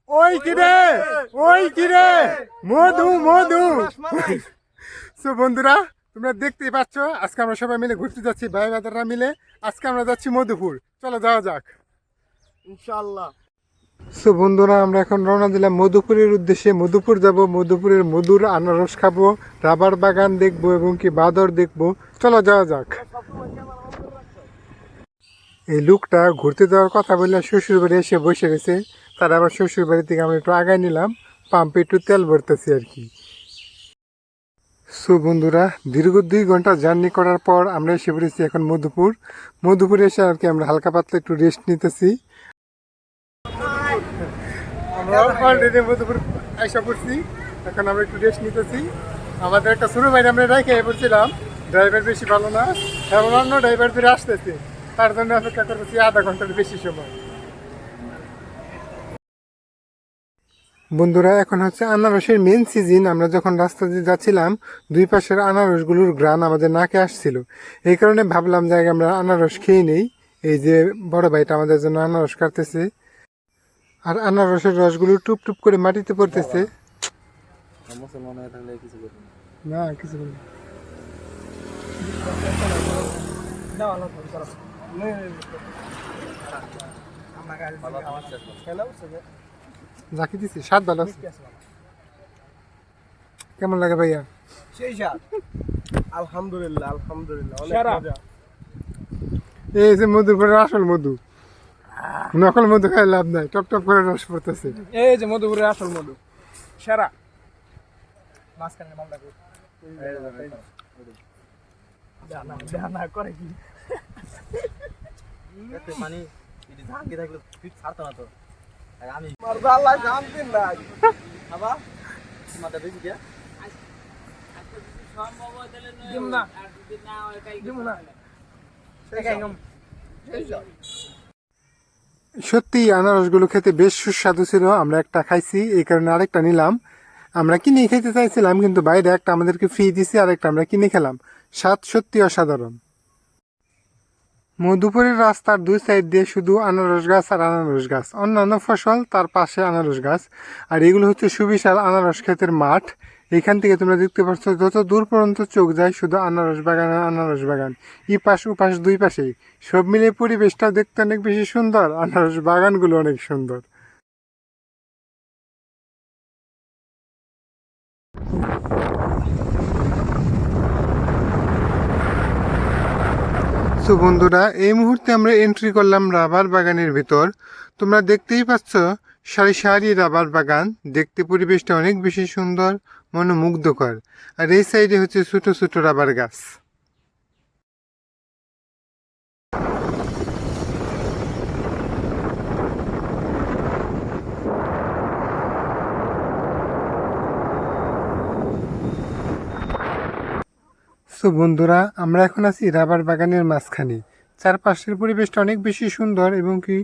ওই কিরে, ওই কিরে, মধু মধু। সো বন্ধুরা, তোমরা দেখতেই পাচ্ছ আজকে আমরা সবাই মিলে ঘুরতে যাচ্ছি, ভাই বাদাররা মিলে। আজকে আমরা যাচ্ছি মধুপুর। চলো যাওয়া যাক ইনশাআল্লাহ। সো বন্ধুরা, আমরা এখন রওনা দিলাম মধুপুরের উদ্দেশ্যে। মধুপুর যাব, মধুপুরের মধুর আনারস খাবো, রাবার বাগান দেখবো এবং কি বাদর দেখবো। চলো যাওয়া যাক। এই লোকটা ঘুরতে যাওয়ার কথা বললে শ্বশুর বাড়ি এসে বসে গেছে। তার আবার শ্বশুর বাড়ি থেকে আমরা একটু আগায় নিলাম, পাম্পে একটু তেল ভরতেছি আর কি। সো বন্ধুরা, দীর্ঘ 2 ঘন্টা জার্নি করার পর আমরা এসে পড়েছি এখন মধুপুর। মধুপুরে এসে আর কি আমরা হালকা পাতলা একটু রেস্ট নিতেছি। আমরা অলরেডি মধুপুর আইসা পড়ছি, এখন আমরা একটু রেস্ট নিতেছি। আমাদের একটা ছোটো ভাই আমরা রেখে পড়ছিলাম, ড্রাইভার বেশি ভালো না, এখন অন্য ড্রাইভার ফিরে আসতেছে, তার জন্য অপেক্ষা করতেছি আধা ঘন্টার বেশি সময়। বন্ধুরা, এখন হচ্ছে আনারসের মেন সিজন। আমরা যখন রাস্তা দিয়ে যাচ্ছিলাম, দুই পাশের আনারসগুলোর ঘ্রাণ আমাদের নাকে আসছিল। এই কারণে ভাবলাম যে আগে আমরা আনারস খেয়ে নেই। এই যে বড় ভাইটা আমাদের জন্য আনারস কাটতেছে, আর আনারসের রসগুলো টুপ টুপ করে মাটিতে পড়তেছে। না কিছু বলি জাকি দিছি, স্বাদ ভালো আছে। কেমন লাগে ভাইয়া? সেই স্বাদ। আলহামদুলিল্লাহ, আলহামদুলিল্লাহ, অনেক মজা। এই যে মধুপুরের আসল মধু, নকল মধু খাই লাভ নাই, টপ টপ করে রস পড়তেছে। এই যে মধুপুরের আসল মধু, সেরা। মাঝখানে মালটা কই? দানা করে কি? এতে মানে এটি ধানকে থাকলে ঠিক ছাড়তো না তো। আর আমি মারবা আল্লাহ জানতেন না। বাবা মাথা বেশি দিয়া দিম না, দিম না। সত্যি আনারসগুলো খেতে বেশ সুস্বাদু ছিল। আমরা একটা খাইছি, এই কারণে আরেকটা নিলাম। আমরা কিনে খেতে চাইছিলাম, কিন্তু বাইরে একটা আমাদেরকে ফ্রি দিছি, আরেকটা আমরা কিনে খেলাম। স্বাদ সত্যি অসাধারণ। মধুপুরের রাস্তার 2 সাইড দিয়ে শুধু আনারস গাছ আর আনারস গাছ, অন্যান্য ফসল তার পাশে আনারস গাছ। আর এগুলো হচ্ছে সুবিশাল আনারস ক্ষেতের মাঠ। এখান থেকে তোমরা দেখতে পাচ্ছ যত দূর পর্যন্ত চোখ যায় শুধু আনারস বাগান আর আনারস বাগান। ই পাশ ও পাশ 2 পাশেই সব মিলিয়ে পরিবেশটা দেখতে অনেক বেশি সুন্দর, আনারস বাগানগুলো অনেক সুন্দর। সো বন্ধুরা, এই মুহূর্তে আমরা এন্ট্রি করলাম রাবার বাগানের ভিতর। তোমরা দেখতেই পাচ্ছ সারি সারি রাবার বাগান, দেখতে পরিবেশটা অনেক বেশি সুন্দর, মনোমুগ্ধকর। আর এই সাইডে হচ্ছে ছোট ছোট রাবার গাছ। সো বন্ধুরা, আমরা এখন আছি রাবার বাগানের মাঝখানে। চারপাশের পরিবেশটা অনেক বেশি সুন্দর এবং কি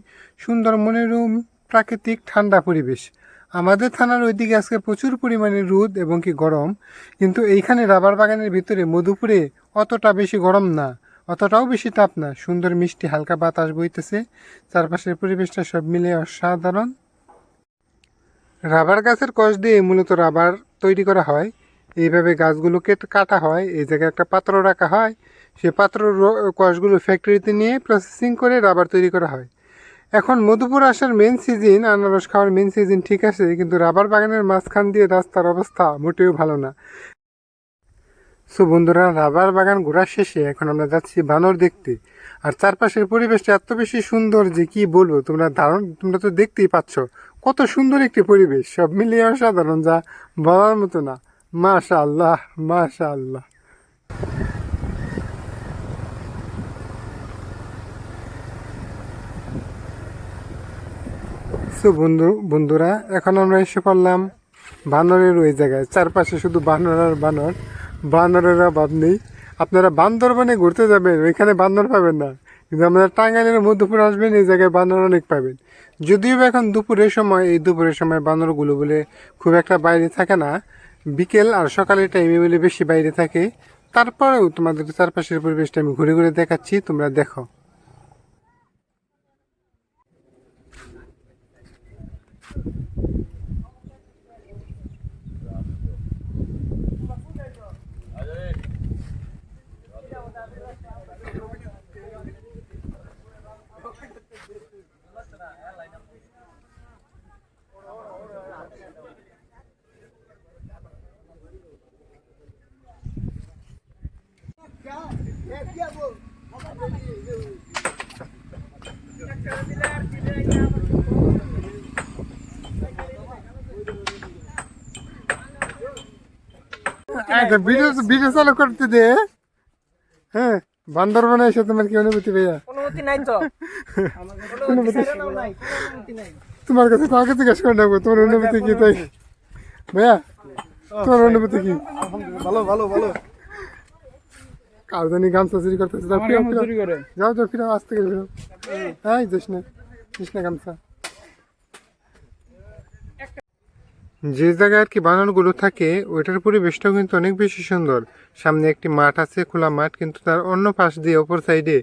সুন্দর মনোরম প্রাকৃতিক ঠান্ডা পরিবেশ। আমাদের থানার ওইদিকে আজকে প্রচুর পরিমাণে রোদ এবং কি গরম, কিন্তু এইখানে রাবার বাগানের ভিতরে মধুপুরে অতটা বেশি গরম না, অতটাও বেশি তাপ না। সুন্দর মিষ্টি হালকা বাতাস বইতেছে, চারপাশের পরিবেশটা সব মিলে অসাধারণ। রাবার গাছের কষ দিয়ে মূলত রাবার তৈরি করা হয়। এইভাবে গাছগুলোকে কাটা হয়, এই জায়গায় একটা পাত্র রাখা হয়, সে পাত্র কষগুলো ফ্যাক্টরিতে নিয়ে প্রসেসিং করে রাবার তৈরি করা হয়। এখন মধুপুর আসার মেন সিজন, আনারস খাওয়ার মেন সিজন ঠিক আছে, কিন্তু রাবার বাগানের মাঝখান দিয়ে রাস্তার অবস্থা মোটেও ভালো না। সো বন্ধুরা, রাবার বাগান ঘোরার শেষে এখন আমরা যাচ্ছি বানর দেখতে। আর চারপাশের পরিবেশটা এত বেশি সুন্দর যে কি বলবো, তোমরা তো দেখতেই পাচ্ছ কত সুন্দর একটি পরিবেশ, সব মিলিয়ে অসাধারণ, যা বলার মতো না। মাশাআল্লাহ, মাশাআল্লাহ। সো বন্ধুরা, এখন আমরা এসে পড়লাম বানরের ওই জায়গায়। চারপাশে শুধু বানর আর বানর, বানরের অভাব নেই। আপনারা বান্দরবনে ঘুরতে যাবেন, ওইখানে বান্দর পাবেন না, কিন্তু আমাদের টাঙ্গাইলের মধ্যপুর আসবেন, এই জায়গায় বানর অনেক পাবেন। যদিও এখন দুপুরের সময়, এই দুপুরের সময় বানরগুলো বলে খুব একটা বাইরে থাকে না, বিকেল আর সকালের টাইমে বলে বেশি বাইরে থাকে। তারপরেও তোমাদের চারপাশের পরিবেশটা আমি ঘুরে ঘুরে দেখাচ্ছি, তোমরা দেখো। আচ্ছা ভিডিও ভিডিও চালু করতে দে। হ্যাঁ, বান্দরবনে এসে তোমার কি অনুভূতি ভাইয়া? অনুমতি নাই তো অনুমতি ছাড়াও নাই, কোনো অনুমতি নাই। তোমার কাছে তো আগে জিজ্ঞেস করে নেবো তোমার অনুভূতি কি তাই। ভাইয়া তোমার অনুভূতি কি? ভালো ভালো ভালো। কার জানি গামছা চুরি করতেছে, যাও ফিরাও, ফিরাও। যাও যাও ফিরাও, আস্তে করে ফিরাও। হ্যাঁ যাস না, যাস না গামছা। যে জায়গায় আর কি বানানগুলো থাকে ওইটার পরিবেশটাও কিন্তু অনেক বেশি সুন্দর। সামনে একটি মাঠ আছে, খোলা মাঠ, কিন্তু তার অন্য পাশ দিয়ে অপর সাইডে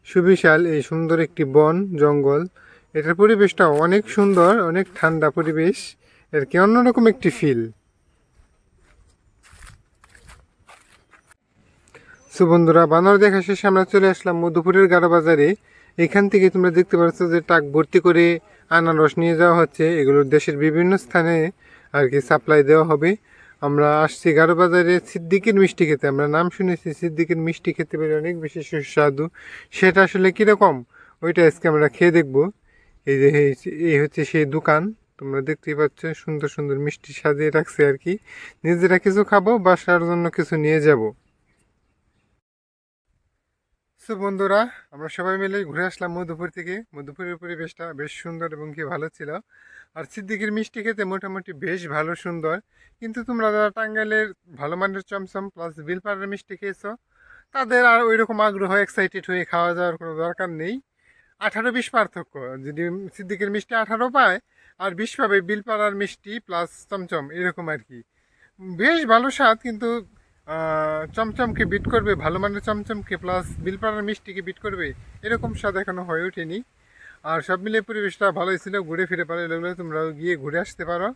সুবিশাল এই সুন্দর একটি বন জঙ্গল। এটার পরিবেশটাও অনেক সুন্দর, অনেক ঠান্ডা পরিবেশ, আর কি অন্যরকম একটি ফিল। সো বন্ধুরা, বানর দেখা শেষে আমরা চলে আসলাম মধুপুরের গাড়া বাজারে। এখান থেকে তোমরা দেখতে পাচ্ছ যে ট্রাক ভর্তি করে আনারস নিয়ে যাওয়া হচ্ছে, এগুলো দেশের বিভিন্ন স্থানে আর কি সাপ্লাই দেওয়া হবে। আমরা আসছি গাড়া বাজারে সিদ্দিকের মিষ্টি খেতে। আমরা নাম শুনেছি, সিদ্দিকের মিষ্টি খেতে পেরে অনেক বেশি সুস্বাদু। সেটা আসলে কীরকম ওইটা আজকে আমরা খেয়ে দেখবো। এই যে এই হচ্ছে সেই দোকান, তোমরা দেখতেই পাচ্ছ সুন্দর সুন্দর মিষ্টি সাজিয়ে রাখছে আর কি। নিজেরা কিছু খাবো, বাসার জন্য কিছু নিয়ে যাব। সো বন্ধুরা, আমরা সবাই মিলে ঘুরে আসলাম মধুপুর থেকে। মধুপুরের পরিবেশটা বেশ সুন্দর এবং কি ভালো ছিল। আর সিদ্দিকের মিষ্টি খেতে মোটামুটি বেশ ভালো সুন্দর। কিন্তু তোমরা যারা টাঙ্গাইলের ভালো মানের চমচম প্লাস বিলপাড়ার মিষ্টি খেয়েছো, তাদের আর ওই রকম আগ্রহ এক্সাইটেড হয়ে খাওয়া যাওয়ার কোনো দরকার নেই। 18-20 পার্থক্য। যদি সিদ্দিকের মিষ্টি 18 পায়, আর 20 পাবে বিলপাড়ার মিষ্টি প্লাস চমচম, এরকম আর কি। বেশ ভালো স্বাদ, কিন্তু চমচমকে বিট করবে, ভালো মানের চমচমকে প্লাস বিলপাড়ার মিষ্টিকে বিট করবে এরকম স্বাদ এখনো হয়ে ওঠেনি। আর সব মিলিয়ে পরিবেশটা ভালোই ছিল, ঘুরে ফিরে ভালো লাগলো, তোমরাও গিয়ে ঘুরে আসতে পারো।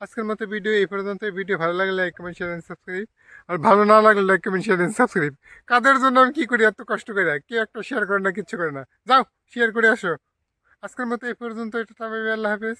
আজকের মতো ভিডিও এই পর্যন্ত। ভিডিও ভালো লাগলে like comment share and subscribe, আর ভালো না লাগলে like comment share and subscribe. কাদের জন্য আমি কী করি এত কষ্ট করে, কেউ একটা শেয়ার করে না, কিচ্ছু করে না, যাও শেয়ার করে আসো। আজকের মতো এই পর্যন্ত, এটা আল্লাহ হাফেজ।